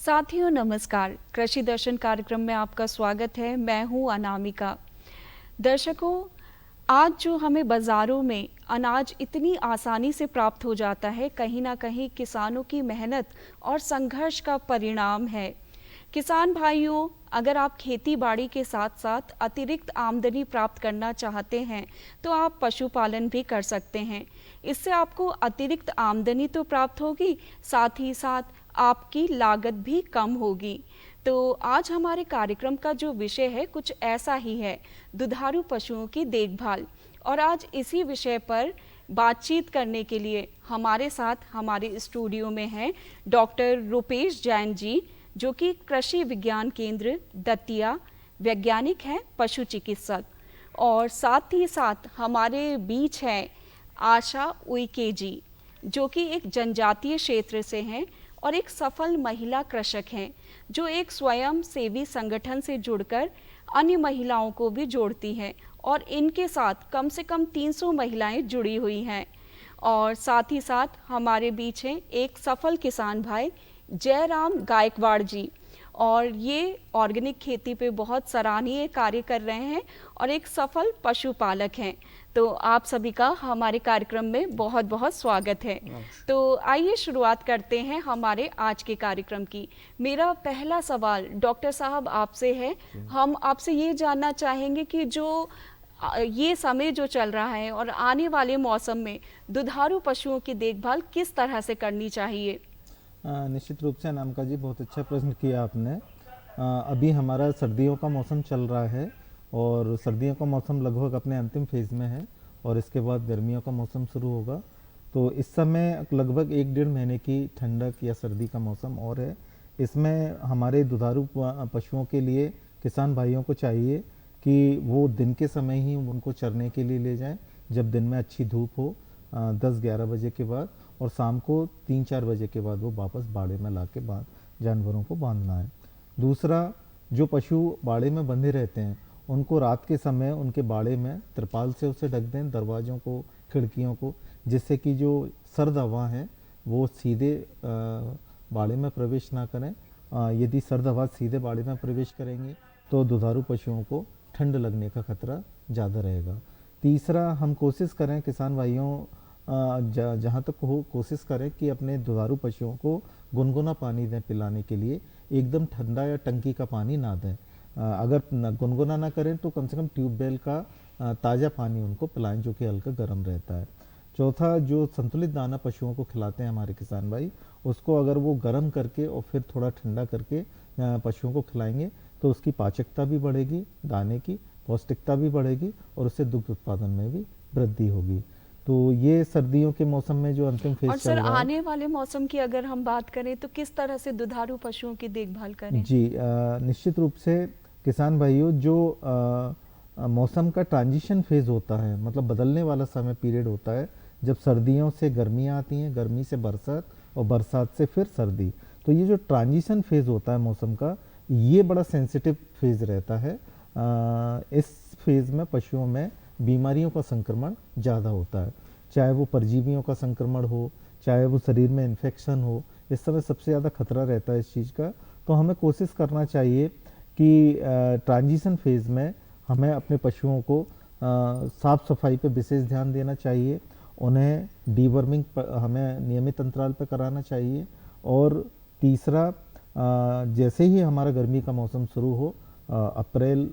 साथियों नमस्कार, कृषि दर्शन कार्यक्रम में आपका स्वागत है। मैं हूं अनामिका। दर्शकों, आज जो हमें बाज़ारों में अनाज इतनी आसानी से प्राप्त हो जाता है, कहीं ना कहीं किसानों की मेहनत और संघर्ष का परिणाम है। किसान भाइयों, अगर आप खेती बाड़ी के साथ साथ अतिरिक्त आमदनी प्राप्त करना चाहते हैं तो आप पशुपालन भी कर सकते हैं। इससे आपको अतिरिक्त आमदनी तो प्राप्त होगी, साथ ही साथ आपकी लागत भी कम होगी। तो आज हमारे कार्यक्रम का जो विषय है कुछ ऐसा ही है, दुधारू पशुओं की देखभाल। और आज इसी विषय पर बातचीत करने के लिए हमारे साथ हमारे स्टूडियो में हैं डॉक्टर रुपेश जैन जी, जो कि कृषि विज्ञान केंद्र दतिया वैज्ञानिक हैं, पशु चिकित्सक। और साथ ही साथ हमारे बीच है आशा उइके जी, जो कि एक जनजातीय क्षेत्र से हैं और एक सफल महिला कृषक हैं, जो एक स्वयं सेवी संगठन से जुड़कर अन्य महिलाओं को भी जोड़ती हैं और इनके साथ कम से कम 300 महिलाएं जुड़ी हुई हैं। और साथ ही साथ हमारे बीच हैं एक सफल किसान भाई जयराम गायकवाड़ जी, और ये ऑर्गेनिक खेती पे बहुत सराहनीय कार्य कर रहे हैं और एक सफल पशुपालक हैं। तो आप सभी का हमारे कार्यक्रम में बहुत बहुत स्वागत है। तो आइए शुरुआत करते हैं हमारे आज के कार्यक्रम की। मेरा पहला सवाल डॉक्टर साहब आपसे है। हम आपसे ये जानना चाहेंगे कि जो ये समय जो चल रहा है और आने वाले मौसम में दुधारू पशुओं की देखभाल किस तरह से करनी चाहिए? निश्चित रूप से अनामिका जी, बहुत अच्छा प्रश्न किया आपने। अभी हमारा सर्दियों का मौसम चल रहा है और सर्दियों का मौसम लगभग अपने अंतिम फेज़ में है और इसके बाद गर्मियों का मौसम शुरू होगा। तो इस समय लगभग 1-1.5 महीने की ठंडक या सर्दी का मौसम और है। इसमें हमारे दुधारू पशुओं के लिए किसान भाइयों को चाहिए कि वो दिन के समय ही उनको चरने के लिए ले जाएं, जब दिन में अच्छी धूप हो 10-11 बजे के बाद, और शाम को 3-4 बजे के बाद वो वापस बाड़े में ला के जानवरों को बांधना है। दूसरा, जो पशु बाड़े में बंधे रहते हैं उनको रात के समय उनके बाड़े में तिरपाल से उसे ढक दें, दरवाज़ों को, खिड़कियों को, जिससे कि जो सर्द हवा है वो सीधे बाड़े में प्रवेश ना करें। यदि सर्द हवा सीधे बाड़े में प्रवेश करेंगे तो दुधारू पशुओं को ठंड लगने का खतरा ज़्यादा रहेगा। तीसरा, हम कोशिश करें किसान भाइयों, जहाँ तक हो कोशिश करें कि अपने दुधारू पशुओं को गुनगुना पानी दें पिलाने के लिए। एकदम ठंडा या टंकी का पानी ना दें। अगर गुनगुना ना करें तो कम से कम ट्यूबवेल का ताज़ा पानी उनको पिलाएं, जो कि हल्का गर्म रहता है। चौथा, जो संतुलित दाना पशुओं को खिलाते हैं हमारे किसान भाई, उसको अगर वो गर्म करके और फिर थोड़ा ठंडा करके पशुओं को खिलाएंगे तो उसकी पाचकता भी बढ़ेगी, दाने की पौष्टिकता भी बढ़ेगी और उससे दुग्ध उत्पादन में भी वृद्धि होगी। तो ये सर्दियों के मौसम में जो अंतिम फेज चल रहा है। आने वाले मौसम की अगर हम बात करें तो किस तरह से दुधारू पशुओं की देखभाल करें? जी, निश्चित रूप से किसान भाइयों, जो मौसम का ट्रांजिशन फेज होता है, मतलब बदलने वाला समय पीरियड होता है, जब सर्दियों से गर्मियाँ आती हैं, गर्मी से बरसात और बरसात से फिर सर्दी, तो ये जो ट्रांजिशन फेज होता है मौसम का, ये बड़ा सेंसिटिव फेज रहता है। इस फेज में पशुओं में बीमारियों का संक्रमण ज़्यादा होता है, चाहे वो परजीवियों का संक्रमण हो, चाहे वो शरीर में इन्फेक्शन हो। इस समय सबसे ज़्यादा खतरा रहता है इस चीज़ का। तो हमें कोशिश करना चाहिए कि ट्रांजिशन फेज़ में हमें अपने पशुओं को साफ़ सफाई पे विशेष ध्यान देना चाहिए। उन्हें डीवर्मिंग हमें नियमित अंतराल पर कराना चाहिए। और तीसरा, जैसे ही हमारा गर्मी का मौसम शुरू हो, अप्रैल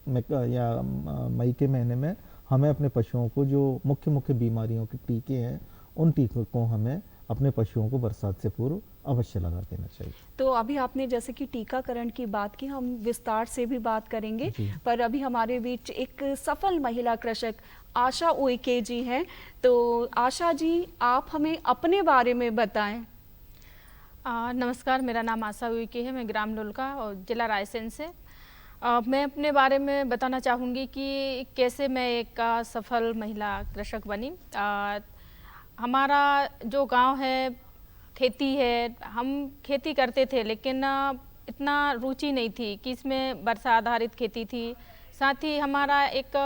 में या मई के महीने में, हमें अपने पशुओं को जो मुख्य मुख्य बीमारियों के टीके हैं, उन टीकों को हमें अपने पशुओं को बरसात से पूर्व अवश्य लगा देना चाहिए। तो अभी आपने जैसे कि टीकाकरण की बात की, हम विस्तार से भी बात करेंगे, पर अभी हमारे बीच एक सफल महिला कृषक आशा उइके जी हैं। तो आशा जी, आप हमें अपने बारे में बताएं। नमस्कार, मेरा नाम आशा उइके है। मैं ग्राम डोलका और जिला रायसेन से। मैं अपने बारे में बताना चाहूँगी कि कैसे मैं एक सफल महिला कृषक बनी। हमारा जो गांव है खेती है, हम खेती करते थे, लेकिन इतना रुचि नहीं थी कि इसमें वर्षा आधारित खेती थी। साथ ही हमारा एक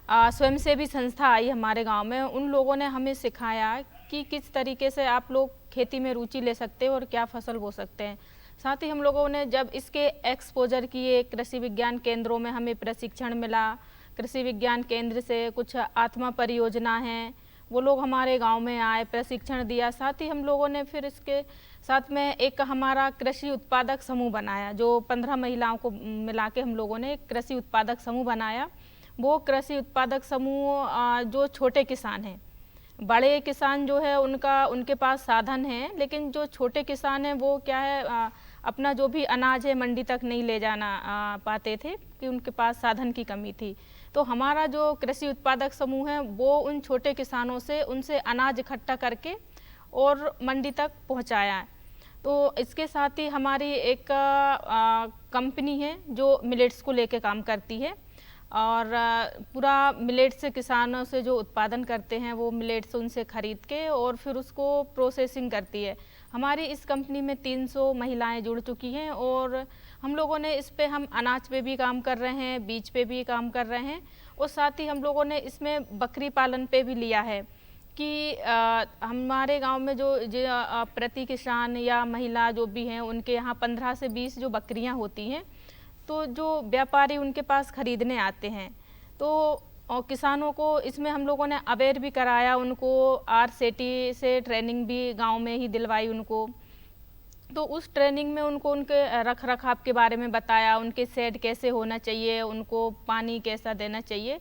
स्वयंसेवी संस्था आई हमारे गांव में। उन लोगों ने हमें सिखाया कि किस तरीके से आप लोग खेती में रुचि ले सकते हो और क्या फसल बो सकते हैं। साथ ही हम लोगों ने जब इसके एक्सपोजर किए, कृषि विज्ञान केंद्रों में हमें प्रशिक्षण मिला। कृषि विज्ञान केंद्र से कुछ आत्मा परियोजना हैं, वो लोग हमारे गांव में आए, प्रशिक्षण दिया। साथ ही हम लोगों ने फिर इसके साथ में एक हमारा कृषि उत्पादक समूह बनाया, जो 15 महिलाओं को मिला के हम लोगों ने एक कृषि उत्पादक समूह बनाया। वो कृषि उत्पादक समूह जो छोटे किसान हैं, बड़े किसान जो है उनके पास साधन है, लेकिन जो छोटे किसान हैं वो क्या है, अपना जो भी अनाज है मंडी तक नहीं ले जाना पाते थे कि उनके पास साधन की कमी थी। तो हमारा जो कृषि उत्पादक समूह है वो उन छोटे किसानों से उनसे अनाज इकट्ठा करके और मंडी तक पहुंचाया है। तो इसके साथ ही हमारी एक कंपनी है जो मिलेट्स को लेके काम करती है, और पूरा मिलेट्स से किसानों से जो उत्पादन करते हैं वो मिलेट्स उनसे खरीद के और फिर उसको प्रोसेसिंग करती है। हमारी इस कंपनी में 300 महिलाएं जुड़ चुकी हैं, और हम लोगों ने इस पे हम अनाज पे भी काम कर रहे हैं, बीज पे भी काम कर रहे हैं, और साथ ही हम लोगों ने इसमें बकरी पालन पे भी लिया है कि हमारे गांव में जो प्रति किसान या महिला जो भी हैं उनके यहाँ 15 से 20 जो बकरियां होती हैं, तो जो व्यापारी उनके पास खरीदने आते हैं, तो और किसानों को इसमें हम लोगों ने अवेयर भी कराया, उनको आरसेटी से ट्रेनिंग भी गांव में ही दिलवाई उनको। तो उस ट्रेनिंग में उनको उनके रख रखाव के बारे में बताया, उनके शेड कैसे होना चाहिए, उनको पानी कैसा देना चाहिए।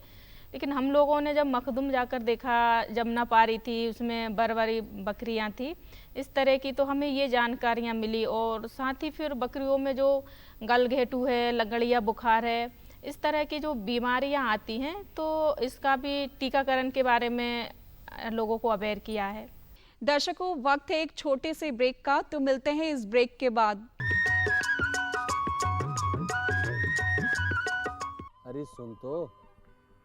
लेकिन हम लोगों ने जब मखदूम जाकर देखा, जमुना पारी थी, उसमें बरबरी बकरियां थी, इस तरह की, तो हमें ये जानकारियां मिली। और साथ ही फिर बकरियों में जो गलघेटू है, लगड़िया बुखार है, इस तरह की जो बीमारियां आती हैं, तो इसका भी टीकाकरण के बारे में लोगों को अवेयर किया है। दर्शकों, वक्त है एक छोटे से ब्रेक का, तो मिलते हैं इस ब्रेक के बाद। अरे सुन तो।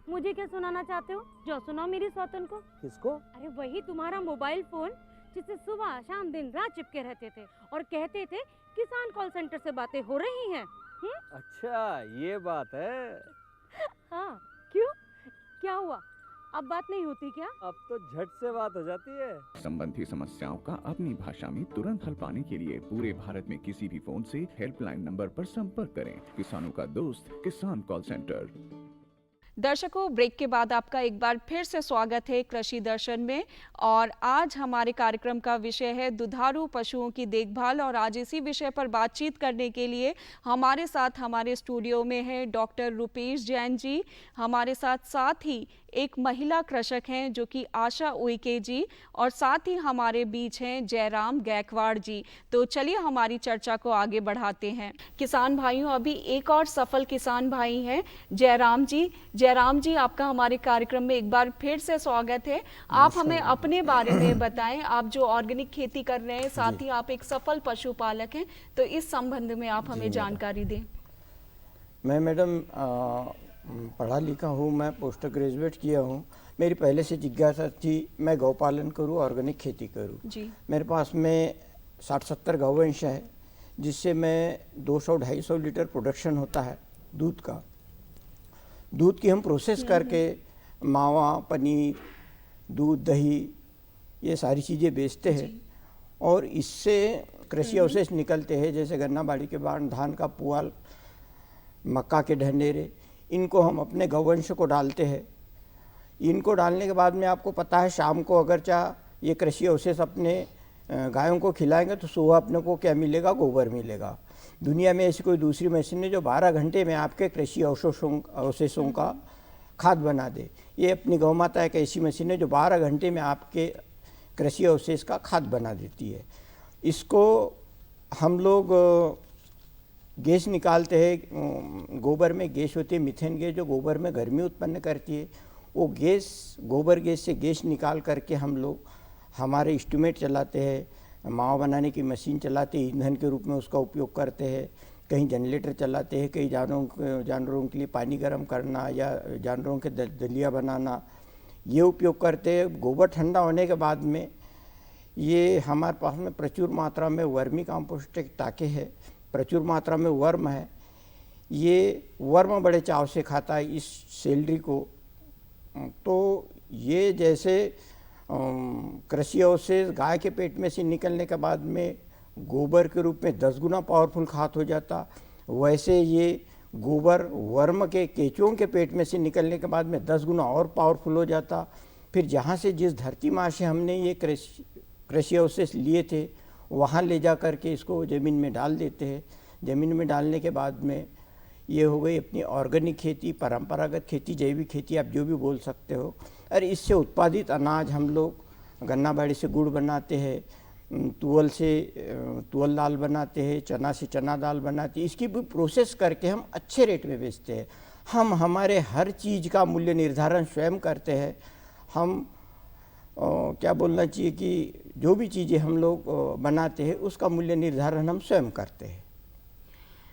मुझे क्या सुनाना चाहते हो? जो सुनाओ मेरी सौतन को। किसको? अरे वही तुम्हारा मोबाइल फोन, जिससे सुबह शाम दिन रात चिपके रहते थे और कहते थे किसान कॉल सेंटर से बातें हो रही हैं। अच्छा ये बात है। हाँ, क्यों, क्या हुआ? अब बात नहीं होती क्या? अब तो झट से बात हो जाती है। संबंधी समस्याओं का अपनी भाषा में तुरंत हल पाने के लिए पूरे भारत में किसी भी फोन से हेल्पलाइन नंबर पर संपर्क करें। किसानों का दोस्त किसान कॉल सेंटर। दर्शकों, ब्रेक के बाद आपका एक बार फिर से स्वागत है कृषि दर्शन में। और आज हमारे कार्यक्रम का विषय है दुधारू पशुओं की देखभाल, और आज इसी विषय पर बातचीत करने के लिए हमारे साथ हमारे स्टूडियो में है डॉक्टर रुपेश जैन जी। हमारे साथ ही एक महिला कृषक हैं जो कि आशा उइके जी, और साथ ही हमारे बीच हैं जयराम गायकवाड़ जी। तो चलिए हमारी चर्चा को आगे बढ़ाते हैं। किसान भाइयों, अभी एक और सफल किसान भाई हैं जयराम जी। जयराम जी, आपका हमारे कार्यक्रम में एक बार फिर से स्वागत है। आप हमें अपने बारे में बताएं। आप जो ऑर्गेनिक खेती कर रहे हैं, साथ ही आप एक सफल पशुपालक हैं, तो इस संबंध में आप हमें जानकारी दें। मैं मैडम पढ़ा लिखा हूँ, मैं पोस्ट ग्रेजुएट किया हूँ। मेरी पहले से जिज्ञासा थी मैं गौपालन करूँ, ऑर्गेनिक खेती करूँ जी। मेरे पास में 60-70 गौवंश है, जिससे मैं 200-250 लीटर प्रोडक्शन होता है दूध का। दूध की हम प्रोसेस करके मावा, पनीर, दूध, दही, ये सारी चीज़ें बेचते हैं। और इससे कृषि अवशेष निकलते हैं, जैसे गन्ना बाड़ी के बाद धान का पुआल, मक्का के ढंडेरे, इनको हम अपने गौवंश को डालते हैं। इनको डालने के बाद में आपको पता है शाम को अगर चाह ये कृषि अवशेष अपने गायों को खिलाएंगे तो सुबह अपने को क्या मिलेगा? गोबर मिलेगा। दुनिया में ऐसी कोई दूसरी मशीन है जो 12 घंटे में आपके कृषि अवशेषों का खाद बना दे। ये अपनी गौ माता एक ऐसी मशीन है जो 12 घंटे में आपके कृषि अवशेष का खाद बना देती है। इसको हम लोग गैस निकालते हैं, गोबर में गैस होती है मीथेन गैस, जो गोबर में गर्मी उत्पन्न करती है। वो गैस, गोबर गैस से गैस निकाल करके हम लोग हमारे इंस्ट्रूमेंट चलाते हैं, मावा बनाने की मशीन चलाते ईंधन के रूप में उसका उपयोग करते हैं, कहीं जनरेटर चलाते हैं, कई जानवरों के लिए पानी गर्म करना या जानवरों के दलिया बनाना ये उपयोग करते हैं। गोबर ठंडा होने के बाद में ये हमारे पास में प्रचुर मात्रा में वर्मी कंपोस्ट के टाके हैं, प्रचुर मात्रा में वर्म है। ये वर्म बड़े चाव से खाता है इस सैलरी को। तो ये जैसे कृषि अवशेष गाय के पेट में से निकलने के बाद में गोबर के रूप में 10 गुना पावरफुल खाद हो जाता, वैसे ये गोबर वर्म के केंचुओं के पेट में से निकलने के बाद में 10 गुना और पावरफुल हो जाता। फिर जहाँ से जिस धरती माँ से हमने ये कृषि अवशेष लिए थे वहाँ ले जा कर के इसको ज़मीन में डाल देते हैं। ज़मीन में डालने के बाद में ये हो गई अपनी ऑर्गेनिक खेती, परंपरागत खेती, जैविक खेती, आप जो भी बोल सकते हो। और इससे उत्पादित अनाज हम लोग गन्ना बाड़ी से गुड़ बनाते हैं, तुअल से तुअल दाल बनाते हैं, चना से चना दाल बनाते हैं। इसकी भी प्रोसेस करके हम अच्छे रेट में बेचते हैं। हम हमारे हर चीज़ का मूल्य निर्धारण स्वयं करते हैं। हम क्या बोलना चाहिए कि जो भी चीज़ें हम लोग बनाते हैं उसका मूल्य निर्धारण हम स्वयं करते हैं।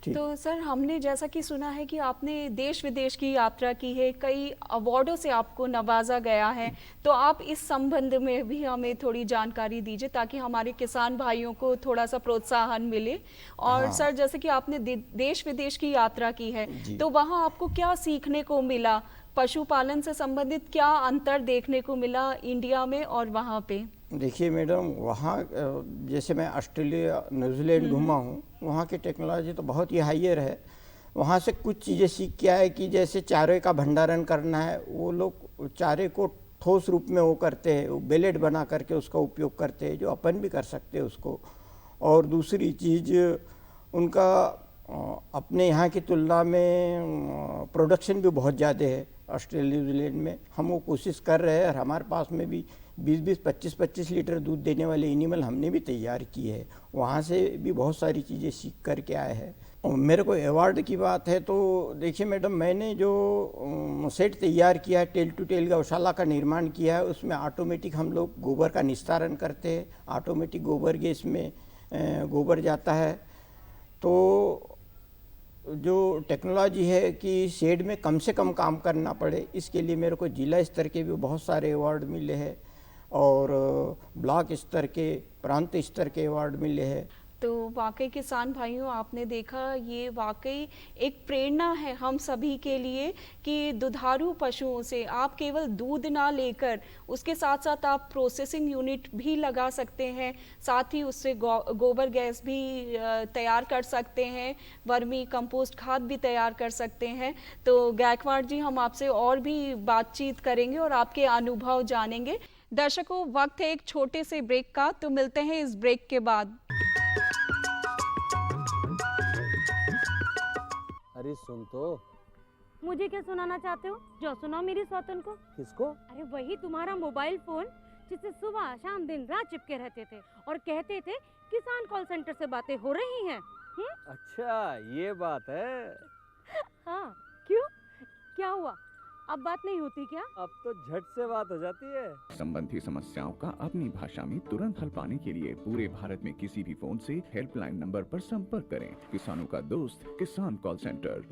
तो सर हमने जैसा कि सुना है कि आपने देश विदेश की यात्रा की है, कई अवार्डों से आपको नवाजा गया है, तो आप इस संबंध में भी हमें थोड़ी जानकारी दीजिए ताकि हमारे किसान भाइयों को थोड़ा सा प्रोत्साहन मिले। और सर जैसे कि आपने देश विदेश की यात्रा की है तो वहाँ आपको क्या सीखने को मिला, पशुपालन से संबंधित क्या अंतर देखने को मिला इंडिया में और वहाँ पे? देखिए मैडम, वहाँ जैसे मैं ऑस्ट्रेलिया न्यूजीलैंड घूमा हूँ, वहाँ की टेक्नोलॉजी तो बहुत ही हायर है। वहाँ से कुछ चीज़ें सीख के आए कि जैसे चारे का भंडारण करना है, वो लोग चारे को ठोस रूप में वो करते हैं, वो बेलेट बना करके उसका उपयोग करते हैं, जो अपन भी कर सकते हैं उसको। और दूसरी चीज़ उनका अपने यहाँ की तुलना में प्रोडक्शन भी बहुत ज़्यादा है ऑस्ट्रेलिया न्यूजीलैंड में। हम वो कोशिश कर रहे हैं और हमारे पास में भी 20-20, 25-25 लीटर दूध देने वाले एनिमल हमने भी तैयार किए हैं। वहाँ से भी बहुत सारी चीज़ें सीख कर के आए हैं। और मेरे को अवार्ड की बात है तो देखिए मैडम, मैंने जो सेट तैयार किया है, टेल टू टेल गौशाला का निर्माण किया है, उसमें ऑटोमेटिक हम लोग गोबर का निस्तारण करते हैं, ऑटोमेटिक गोबर गैस में गोबर जाता है। तो जो टेक्नोलॉजी है कि शेड में कम से कम काम करना पड़े, इसके लिए मेरे को जिला स्तर के भी बहुत सारे अवार्ड मिले हैं और ब्लॉक स्तर के, प्रांत स्तर के अवार्ड मिले हैं। तो वाकई किसान भाइयों, आपने देखा ये वाकई एक प्रेरणा है हम सभी के लिए कि दुधारू पशुओं से आप केवल दूध ना लेकर उसके साथ साथ आप प्रोसेसिंग यूनिट भी लगा सकते हैं, साथ ही उससे गोबर गैस भी तैयार कर सकते हैं, वर्मी कंपोस्ट खाद भी तैयार कर सकते हैं। तो गायकवाड़ जी, हम आपसे और भी बातचीत करेंगे और आपके अनुभव जानेंगे। दर्शकों, वक्त है एक छोटे से ब्रेक का, तो मिलते हैं इस ब्रेक के बाद। अरे सुन तो। मुझे क्या सुनाना चाहते हो? जो सुनाओ मेरी सौतन को। किसको? अरे वही तुम्हारा मोबाइल फोन जिससे सुबह शाम दिन रात चिपके रहते थे और कहते थे किसान कॉल सेंटर से बातें हो रही हैं। अच्छा ये बात है। हाँ, क्यों, क्या हुआ? अब बात नहीं होती क्या? अब तो झट से बात हो जाती है। संबंधी समस्याओं का अपनी भाषा में तुरंत हल पाने के लिए पूरे भारत में किसी भी फोन से हेल्पलाइन नंबर पर संपर्क करें। किसानों का दोस्त, किसान कॉल सेंटर।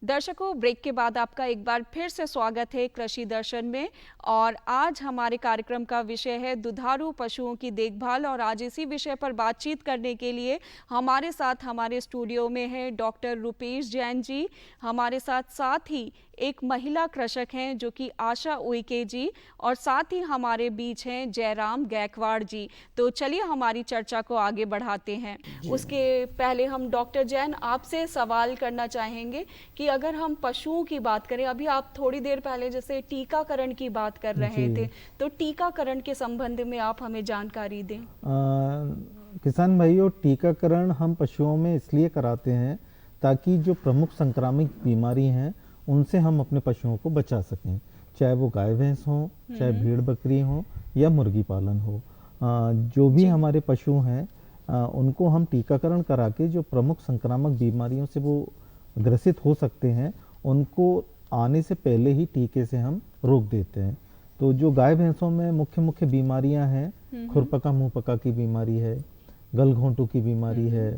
दर्शकों, ब्रेक के बाद आपका एक बार फिर से स्वागत है कृषि दर्शन में। और आज हमारे कार्यक्रम का विषय है दुधारू पशुओं की देखभाल। और आज इसी विषय पर बातचीत करने के लिए हमारे साथ हमारे स्टूडियो में है डॉक्टर रुपेश जैन जी। हमारे साथ ही एक महिला कृषक हैं जो कि आशा उइके जी, और साथ ही हमारे बीच हैं जयराम गायकवाड़ जी। तो चलिए हमारी चर्चा को आगे बढ़ाते हैं। उसके पहले हम डॉक्टर जैन आपसे सवाल करना चाहेंगे कि अगर हम पशुओं की बात करें, अभी आप थोड़ी देर पहले जैसे टीकाकरण की बात कर रहे थे, तो टीकाकरण के संबंध में आप हमें जानकारी दें। किसान भाइयों, टीकाकरण हम पशुओं में इसलिए कराते हैं ताकि जो प्रमुख संक्रामक बीमारी हैं उनसे हम अपने पशुओं को बचा सकें, चाहे वो गाय भैंस हो, चाहे भीड़ बकरी हो या मुर्गी पालन हो। जो भी हमारे पशु हैं उनको हम टीकाकरण करा के जो प्रमुख संक्रामक बीमारियों से वो ग्रसित हो सकते हैं उनको आने से पहले ही टीके से हम रोक देते हैं। तो जो गाय भैंसों में मुख्य मुख्य बीमारियां हैं, खुरपका मुंहपका की बीमारी है, गलघोंटू की बीमारी है,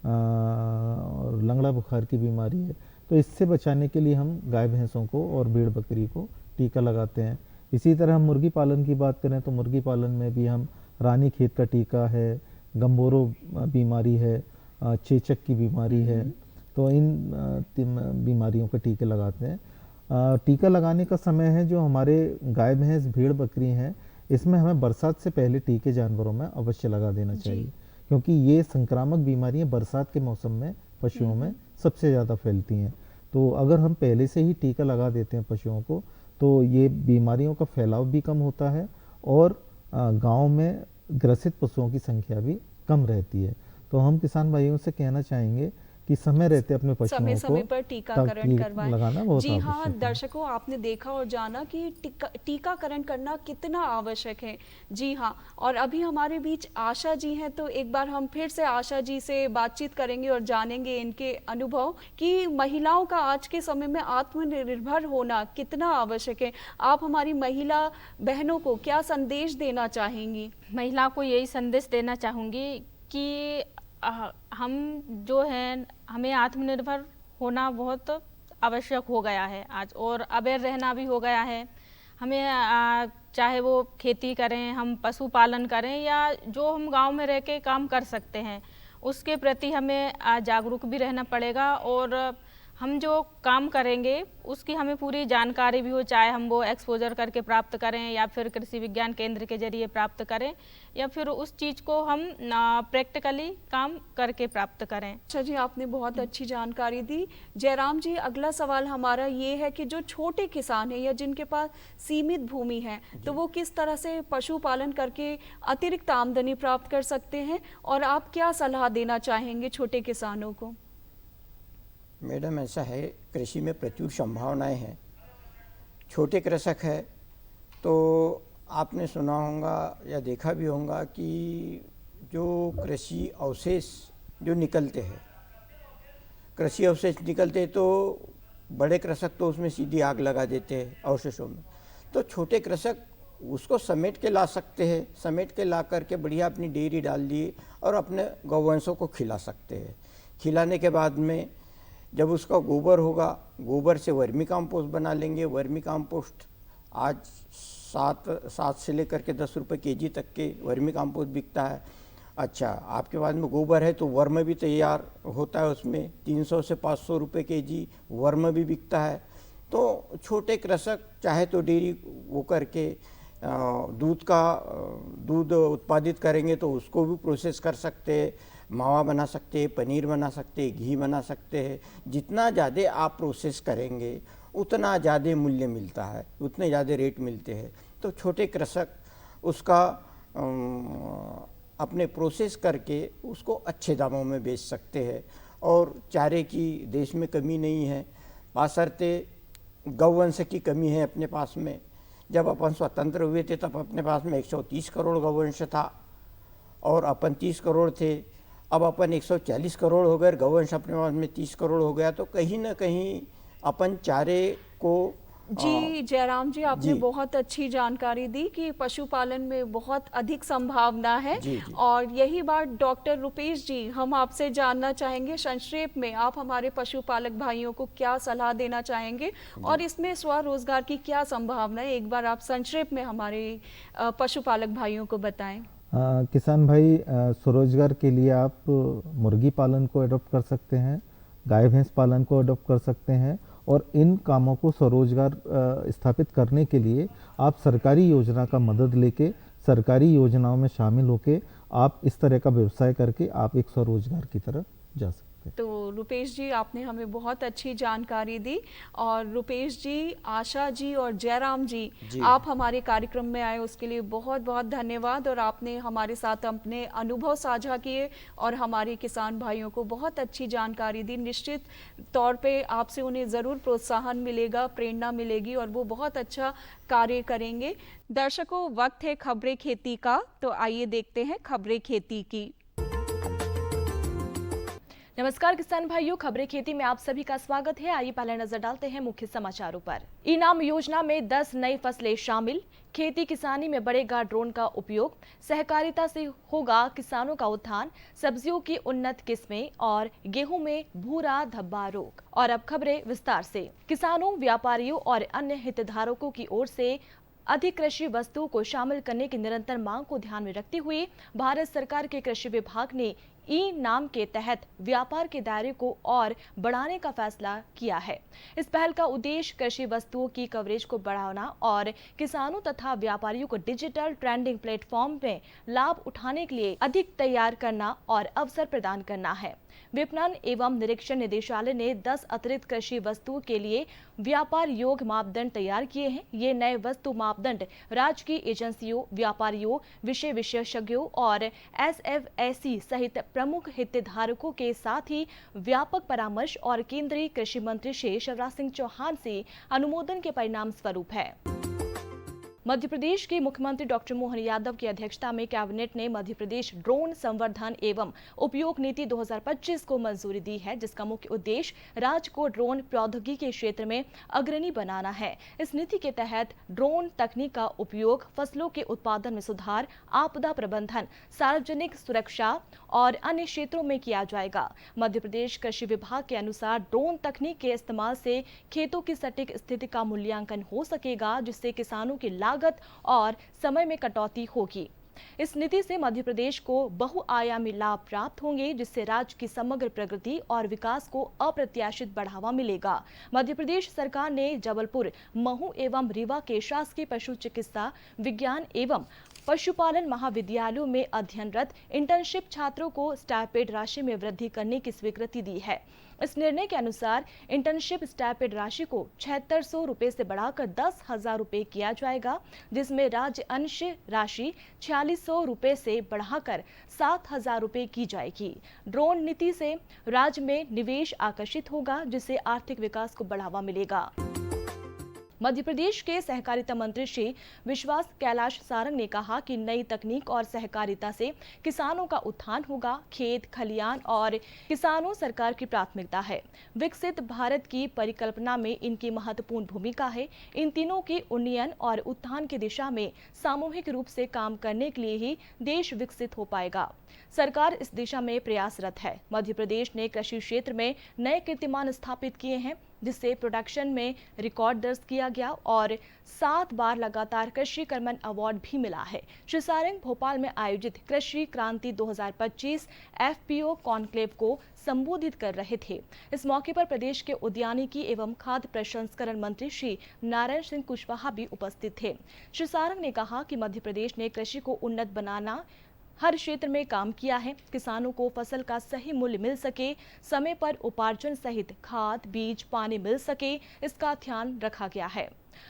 और लंगड़ा बुखार की बीमारी है। तो इससे बचाने के लिए हम गाय भैंसों को और भेड़ बकरी को टीका लगाते हैं। इसी तरह हम मुर्गी पालन की बात करें तो मुर्गी पालन में भी हम रानीखेत का टीका है, गंबोरो बीमारी है, चेचक की बीमारी है, तो इन बीमारियों के टीके लगाते हैं। टीका लगाने का समय है जो हमारे गाय भैंस भेड़ बकरी हैं, इसमें हमें बरसात से पहले टीके जानवरों में अवश्य लगा देना चाहिए, क्योंकि ये संक्रामक बीमारियां बरसात के मौसम में पशुओं में सबसे ज़्यादा फैलती हैं। तो अगर हम पहले से ही टीका लगा देते हैं पशुओं को, तो ये बीमारियों का फैलाव भी कम होता है और गांव में ग्रसित पशुओं की संख्या भी कम रहती है। तो हम किसान भाइयों से कहना चाहेंगे कि समय रहते अपने पशुओं समय को समय पर टीकाकरण करवाएं। लगाना बहुत जी हाँ, आवश्यक है। दर्शकों, आपने देखा और जाना कि टीकाकरण करना कितना आवश्यक है। जी हाँ, और अभी हमारे बीच आशा जी हैं, तो एक बार हम फिर से आशा जी से बातचीत करेंगे और जानेंगे इनके अनुभव कि महिलाओं का आज के समय में आत्मनिर्भर होना कितना आवश्यक है। आप हमारी महिला बहनों को क्या संदेश देना चाहेंगी? महिला को यही संदेश देना चाहूँगी कि हम जो हैं, हमें आत्मनिर्भर होना बहुत आवश्यक हो गया है आज, और अवेयर रहना भी हो गया है। हमें चाहे वो खेती करें, हम पशुपालन करें, या जो हम गांव में रह के काम कर सकते हैं, उसके प्रति हमें जागरूक भी रहना पड़ेगा। और हम जो काम करेंगे उसकी हमें पूरी जानकारी भी हो, चाहे हम वो एक्सपोजर करके प्राप्त करें या फिर कृषि विज्ञान केंद्र के जरिए प्राप्त करें, या फिर उस चीज़ को हम प्रैक्टिकली काम करके प्राप्त करें। अच्छा जी, आपने बहुत अच्छी जानकारी दी। जयराम जी, अगला सवाल हमारा ये है कि जो छोटे किसान हैं या जिनके पास सीमित भूमि है, तो वो किस तरह से पशुपालन करके अतिरिक्त आमदनी प्राप्त कर सकते हैं, और आप क्या सलाह देना चाहेंगे छोटे किसानों को? मैडम, ऐसा है, कृषि में प्रचुर संभावनाएं हैं। छोटे कृषक है तो आपने सुना होगा या देखा भी होगा कि जो कृषि अवशेष जो निकलते हैं, कृषि अवशेष निकलते तो बड़े कृषक तो उसमें सीधी आग लगा देते हैं अवशेषों में। तो छोटे कृषक उसको समेट के ला सकते हैं, समेट के ला करके बढ़िया अपनी डेयरी डाल दिए और अपने गौवंशों को खिला सकते हैं। खिलाने के बाद में जब उसका गोबर होगा, गोबर से वर्मी कंपोस्ट बना लेंगे। वर्मी कंपोस्ट आज 7 से लेकर के 10 रुपये केजी तक के वर्मी कंपोस्ट बिकता है। अच्छा, आपके पास में गोबर है तो वर्म भी तैयार होता है, उसमें 300 से 500 रुपये केजी वर्म भी बिकता है। तो छोटे कृषक चाहे तो डेयरी वो करके दूध उत्पादित करेंगे तो उसको भी प्रोसेस कर सकते हैं, मावा बना सकते हैं, पनीर बना सकते हैं, घी बना सकते हैं। जितना ज़्यादा आप प्रोसेस करेंगे उतना ज़्यादा मूल्य मिलता है, उतने ज़्यादा रेट मिलते हैं। तो छोटे कृषक उसका अपने प्रोसेस करके उसको अच्छे दामों में बेच सकते हैं। और चारे की देश में कमी नहीं है, बासरते गौवंश की कमी है अपने पास में। जब अपन स्वतंत्र हुए थे तब अपने पास में 130 करोड़ गौवंश था और अपन 30 करोड़ थे। अब अपन 140 करोड़ हो गए, गौवंश अपने पास में 30 करोड़ हो गया। तो कहीं ना कहीं अपन चारे को जी जयराम जी, आपने बहुत अच्छी जानकारी दी कि पशुपालन में बहुत अधिक संभावना है। जी, जी। और यही बात डॉक्टर रुपेश जी, हम आपसे जानना चाहेंगे संक्षेप में आप हमारे पशुपालक भाइयों को क्या सलाह देना चाहेंगे और इसमें स्वरोजगार की क्या संभावना है, एक बार आप संक्षेप में हमारे पशुपालक भाइयों को बताएं। किसान भाई, स्वरोजगार के लिए आप मुर्गी पालन को अडॉप्ट कर सकते हैं, गाय भैंस पालन को अडॉप्ट कर सकते हैं, और इन कामों को स्वरोजगार स्थापित करने के लिए आप सरकारी योजना का मदद लेके, सरकारी योजनाओं में शामिल होके आप इस तरह का व्यवसाय करके आप एक स्वरोजगार की तरफ जा सकते हैं। तो रुपेश जी, आपने हमें बहुत अच्छी जानकारी दी। और रुपेश जी, आशा जी और जयराम जी, आप हमारे कार्यक्रम में आए उसके लिए बहुत बहुत धन्यवाद। और आपने हमारे साथ अपने अनुभव साझा किए और हमारे किसान भाइयों को बहुत अच्छी जानकारी दी। निश्चित तौर पे आपसे उन्हें ज़रूर प्रोत्साहन मिलेगा, प्रेरणा मिलेगी और वो बहुत अच्छा कार्य करेंगे। दर्शकों, वक्त है खबरें खेती का, तो आइए देखते हैं खबरें खेती की। नमस्कार किसान भाइयों, खबरें खेती में आप सभी का स्वागत है। आइए पहले नजर डालते हैं मुख्य समाचारों पर। इनाम योजना में 10 नई फसलें शामिल, खेती किसानी में बढ़ेगा ड्रोन का उपयोग, सहकारिता से होगा किसानों का उत्थान, सब्जियों की उन्नत किस्में और गेहूं में भूरा धब्बा रोग। और अब खबरें विस्तार से। किसानों, व्यापारियों और अन्य हितधारकों की ओर से अधिक कृषि वस्तुओं को शामिल करने की निरंतर मांग को ध्यान में रखते हुए भारत सरकार के कृषि विभाग ने ई नाम के तहत व्यापार के दायरे को और बढ़ाने का फैसला किया है। इस पहल का उद्देश्य कृषि वस्तुओं की कवरेज को बढ़ाना और किसानों तथा व्यापारियों को डिजिटल ट्रेडिंग प्लेटफॉर्म में लाभ उठाने के लिए अधिक तैयार करना और अवसर प्रदान करना है। विपणन एवं निरीक्षण निदेशालय ने 10 अतिरिक्त कृषि वस्तुओं के लिए व्यापार योग्य मापदंड तैयार किए हैं। ये नए वस्तु मापदंड राज्य की एजेंसियों, व्यापारियों, विषय विशेषज्ञों और SFAC सहित प्रमुख हितधारकों के साथ ही व्यापक परामर्श और केंद्रीय कृषि मंत्री श्री शिवराज सिंह चौहान से अनुमोदन के परिणाम स्वरूप है। मध्य प्रदेश के मुख्यमंत्री डॉक्टर मोहन यादव की अध्यक्षता में कैबिनेट ने मध्य प्रदेश ड्रोन संवर्धन एवं उपयोग नीति 2025 को मंजूरी दी है, जिसका मुख्य उद्देश्य राज्य को ड्रोन प्रौद्योगिकी के क्षेत्र में अग्रणी बनाना है। इस नीति के तहत ड्रोन तकनीक का उपयोग फसलों के उत्पादन में सुधार, आपदा प्रबंधन, सार्वजनिक सुरक्षा और अन्य क्षेत्रों में किया जाएगा। मध्य प्रदेश कृषि विभाग के अनुसार ड्रोन तकनीक के इस्तेमाल से खेतों की सटीक स्थिति का मूल्यांकन हो सकेगा, जिससे किसानों की लागत और समय में कटौती होगी। इस नीति से मध्य प्रदेश को बहुआयामी लाभ प्राप्त होंगे, जिससे राज्य की समग्र प्रगति और विकास को अप्रत्याशित बढ़ावा मिलेगा। मध्य प्रदेश सरकार ने जबलपुर, महू एवं रीवा के शासकीय पशु चिकित्सा विज्ञान एवं पशुपालन महाविद्यालयों में अध्ययनरत इंटर्नशिप छात्रों को स्टाइपेंड राशि में वृद्धि करने की स्वीकृति दी है। इस निर्णय के अनुसार इंटर्नशिप स्टाइपेंड राशि को 7600 रुपए से बढ़ाकर 10,000 रुपए किया जाएगा, जिसमें राज्य अंश राशि 4600 रुपए से बढ़ाकर 7,000 रुपए की जाएगी। ड्रोन नीति से राज्य में निवेश आकर्षित होगा, जिससे आर्थिक विकास को बढ़ावा मिलेगा। मध्य प्रदेश के सहकारिता मंत्री श्री विश्वास कैलाश सारंग ने कहा कि नई तकनीक और सहकारिता से किसानों का उत्थान होगा। खेत खलियान और किसानों सरकार की प्राथमिकता है। विकसित भारत की परिकल्पना में इनकी महत्वपूर्ण भूमिका है। इन तीनों के उन्नयन और उत्थान की दिशा में सामूहिक रूप से काम करने के लिए ही देश विकसित हो पाएगा। सरकार इस दिशा में प्रयासरत है। मध्य प्रदेश ने कृषि क्षेत्र में नए कीर्तिमान स्थापित किए हैं, जिससे प्रोडक्शन में रिकॉर्ड दर्ज किया गया और 7 बार लगातार कृषि कर्मण अवार्ड भी मिला है। श्री सारंग भोपाल में आयोजित कृषि क्रांति 2025 FPO कॉन्क्लेव को संबोधित कर रहे थे। इस मौके पर प्रदेश के उद्यानिकी एवं खाद्य प्रसंस्करण मंत्री श्री नारायण सिंह कुशवाहा भी उपस्थित थे। श्री सारंग ने कहा कि मध्य प्रदेश ने कृषि को उन्नत बनाना हर क्षेत्र में काम किया है। किसानों को फसल का सही मूल्य मिल सके, समय पर उपार्जन सहित खाद, बीज, पानी मिल सके, इसका ध्यान रखा गया है।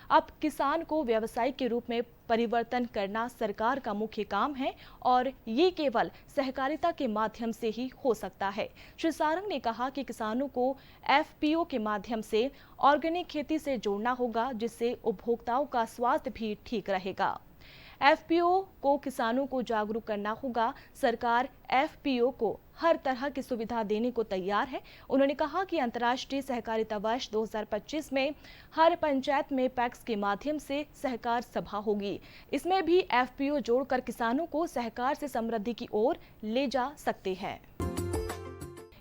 अब किसान को व्यवसाय के रूप में परिवर्तन करना सरकार का मुख्य काम है और ये केवल सहकारिता के माध्यम से ही हो सकता है। श्री सारंग ने कहा कि किसानों को FPO के माध्यम से ऑर्गेनिक खेती से जोड़ना होगा, जिससे उपभोक्ताओं का स्वास्थ्य भी ठीक रहेगा। FPO को किसानों को जागरूक करना होगा। सरकार FPO को हर तरह की सुविधा देने को तैयार है। उन्होंने कहा कि अंतर्राष्ट्रीय सहकारिता वर्ष 2025 में हर पंचायत में पैक्स के माध्यम से सहकार सभा होगी। इसमें भी FPO जोड़कर किसानों को सहकार से समृद्धि की ओर ले जा सकते हैं।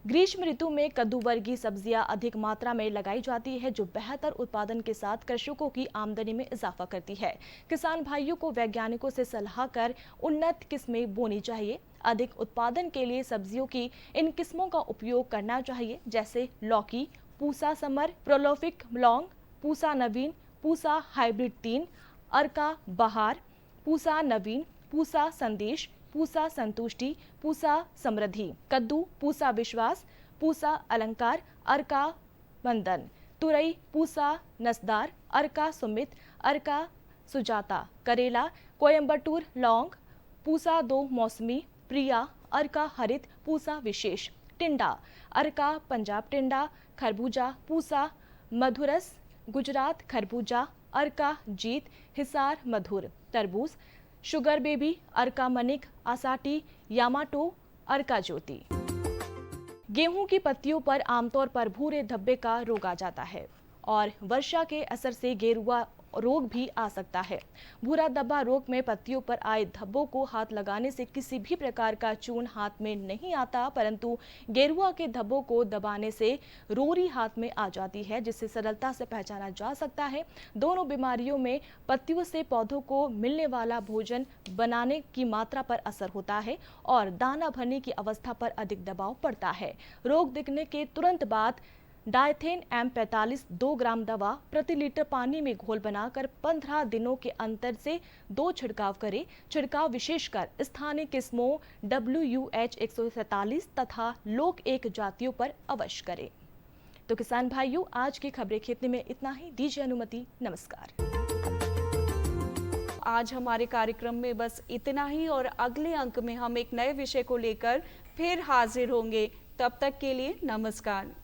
ग्रीष्म ऋतु में कद्दू वर्गीय सब्जियां अधिक मात्रा में लगाई जाती है, जो बेहतर उत्पादन के साथ कृषकों की आमदनी में इजाफा करती है। किसान भाइयों को वैज्ञानिकों से सलाह कर उन्नत किस्में बोनी चाहिए। अधिक उत्पादन के लिए सब्जियों की इन किस्मों का उपयोग करना चाहिए, जैसे लौकी, पूसा समर, प्रोलोफिक लौंग, पूसा नवीन, पूसा हाइब्रिड 3, अर्का बहार, पूसा नवीन, पूसा संदेश, पूसा संतुष्टि, पूसा समृद्धि, कद्दू, पूसा विश्वास, पूसा अलंकार, अर्का बंदन, तुरई, पूसा नसदार, अर्का सुमित, अर्का सुजाता, करेला, कोयम्बटूर लौंग, पूसा 2 मौसमी, प्रिया, अर्का हरित, पूसा विशेष, टिंडा, अर्का पंजाब टिंडा, खरबूजा, पूसा मधुरस, गुजरात खरबूजा, अर्का जीत, हिसार मधुर, तरबूज, शुगर बेबी, अर्का मनिक, आसाटी, यामाटो, अर्का ज्योति। गेहूं की पत्तियों पर आमतौर पर भूरे धब्बे का रोग आ जाता है और वर्षा के असर से गेरुआ रोग भी आ सकता है। भूरा धब्बा रोग में पत्तियों पर आए धब्बों को हाथ लगाने से किसी भी प्रकार का चूर्ण हाथ में नहीं आता, परंतु गेरुआ के धब्बों को दबाने से रोरी हाथ में आ जाती है, जिससे सरलता से पहचाना जा सकता है। दोनों बीमारियों में पत्तियों से पौधों को मिलने वाला भोजन बनाने की मात्रा पर असर होता है और दाना भरने की अवस्था पर अधिक दबाव पड़ता है। रोग दिखने के तुरंत बाद डायथेन M45 2 ग्राम दवा प्रति लीटर पानी में घोल बनाकर 15 दिनों के अंतर से 2 छिड़काव करें। छिड़काव विशेषकर स्थानीय किस्मों WH 147 तथा लोक 1 जातियों पर अवश्य करें। तो किसान भाइयों, आज की खबरें खेती में इतना ही। दीजिए अनुमति। नमस्कार। आज हमारे कार्यक्रम में बस इतना ही और अगले अंक में हम एक नए विषय को लेकर फिर हाजिर होंगे। तब तक के लिए नमस्कार।